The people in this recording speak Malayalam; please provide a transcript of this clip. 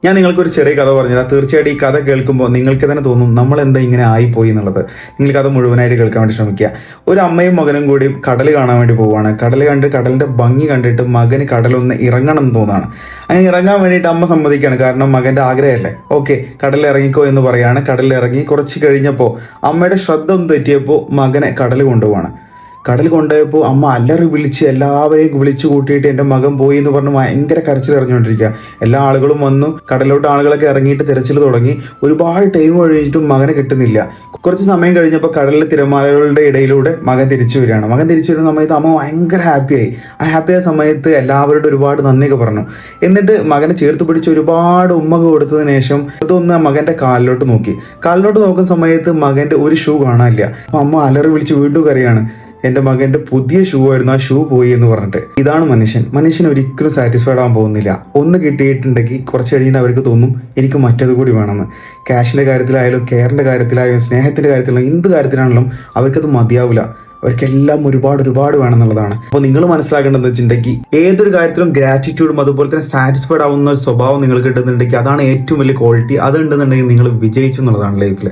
ഞാൻ നിങ്ങൾക്കൊരു ചെറിയ കഥ പറഞ്ഞുതരാം. തീർച്ചയായിട്ടും ഈ കഥ കേൾക്കുമ്പോൾ നിങ്ങൾക്ക് തന്നെ തോന്നും നമ്മൾ എന്താ ഇങ്ങനെ ആയിപ്പോയി എന്നുള്ളത്. നിങ്ങൾ കഥ മുഴുവനായിട്ട് കേൾക്കാൻ വേണ്ടി ശ്രമിക്കുക. ഒരു അമ്മയും മകനും കൂടി കടൽ കാണാൻ വേണ്ടി പോവുകയാണ്. കടൽ കണ്ട് കടലിന്റെ ഭംഗി കണ്ടിട്ട് മകന് കടലൊന്ന് ഇറങ്ങണം എന്ന് തോന്നുകയാണ്. അങ്ങനെ ഇറങ്ങാൻ വേണ്ടിയിട്ട് അമ്മ സമ്മതിക്കുകയാണ്. കാരണം മകന്റെ ആഗ്രഹമല്ലേ. ഓക്കെ, കടലിൽ ഇറങ്ങിക്കോ എന്ന് പറയാണ്. കടലിൽ ഇറങ്ങി കുറച്ച് കഴിഞ്ഞപ്പോൾ അമ്മയുടെ ശ്രദ്ധ ഒന്ന് തെറ്റിയപ്പോൾ മകനെ കടൽ കൊണ്ടുപോവാണ്. കടൽ കൊണ്ടുപോയപ്പോൾ അമ്മ അല്ലറി വിളിച്ച് എല്ലാവരെയും വിളിച്ചു കൂട്ടിയിട്ട് എൻ്റെ മകൻ പോയി എന്ന് പറഞ്ഞ് ഭയങ്കര കരച്ചിൽ ഇറങ്ങിക്കൊണ്ടിരിക്കുക. എല്ലാ ആളുകളും വന്നു. കടലിലോട്ട് ആളുകളൊക്കെ ഇറങ്ങിയിട്ട് തിരച്ചിൽ തുടങ്ങി. ഒരുപാട് ടൈം കഴിഞ്ഞിട്ടും മകനെ കിട്ടുന്നില്ല. കുറച്ച് സമയം കഴിഞ്ഞപ്പോൾ കടലിലെ തിരമാലകളുടെ ഇടയിലൂടെ മകൻ തിരിച്ചു വരികയാണ്. മകൻ തിരിച്ചു വരുന്ന സമയത്ത് അമ്മ ഭയങ്കര ഹാപ്പിയായി. ആ ഹാപ്പിയായ സമയത്ത് എല്ലാവരോടും ഒരുപാട് നന്ദിയൊക്കെ പറഞ്ഞു. എന്നിട്ട് മകനെ ചേർത്ത് പിടിച്ച് ഒരുപാട് ഉമ്മ കൊടുത്തതിന് ശേഷം അതൊന്ന് മകന്റെ കാലിലോട്ട് നോക്കി. കാലിലോട്ട് നോക്കുന്ന സമയത്ത് മകന്റെ ഒരു ഷൂ കാണാനില്ല. അപ്പൊ അമ്മ അലറി വിളിച്ച് വീണ്ടും കരയാണ്. എൻ്റെ മകൻ്റെ പുതിയ ഷൂ ആയിരുന്നു, ആ ഷൂ പോയി എന്ന് പറഞ്ഞിട്ട്. ഇതാണ് മനുഷ്യൻ ഒരിക്കലും സാറ്റിസ്ഫൈഡ് ആവാൻ പോകുന്നില്ല. ഒന്ന് കിട്ടിയിട്ടുണ്ടെങ്കിൽ കുറച്ച് കഴിഞ്ഞിട്ട് അവർക്ക് തോന്നും എനിക്ക് മറ്റേത് കൂടി വേണമെന്ന്. ക്യാഷിൻ്റെ കാര്യത്തിലായാലും കെയറിൻ്റെ കാര്യത്തിലായാലും സ്നേഹത്തിൻ്റെ കാര്യത്തിലായാലും എന്ത് കാര്യത്തിലാണെങ്കിലും അവർക്കത് മതിയാവില്ല. അവർക്കെല്ലാം ഒരുപാട് വേണമെന്നുള്ളതാണ്. അപ്പോൾ നിങ്ങൾ മനസ്സിലാക്കേണ്ടത് വെച്ചിട്ടുണ്ടെങ്കിൽ ഏതൊരു കാര്യത്തിലും ഗ്രാറ്റിറ്റ്യൂഡും അതുപോലെ തന്നെ സാറ്റിസ്ഫൈഡ് ആവുന്ന ഒരു സ്വഭാവം നിങ്ങൾ കിട്ടുന്നുണ്ടെങ്കിൽ അതാണ് ഏറ്റവും വലിയ ക്വാളിറ്റി. അതുണ്ടെന്നുണ്ടെങ്കിൽ നിങ്ങൾ വിജയിച്ചു എന്നുള്ളതാണ് ലൈഫിൽ.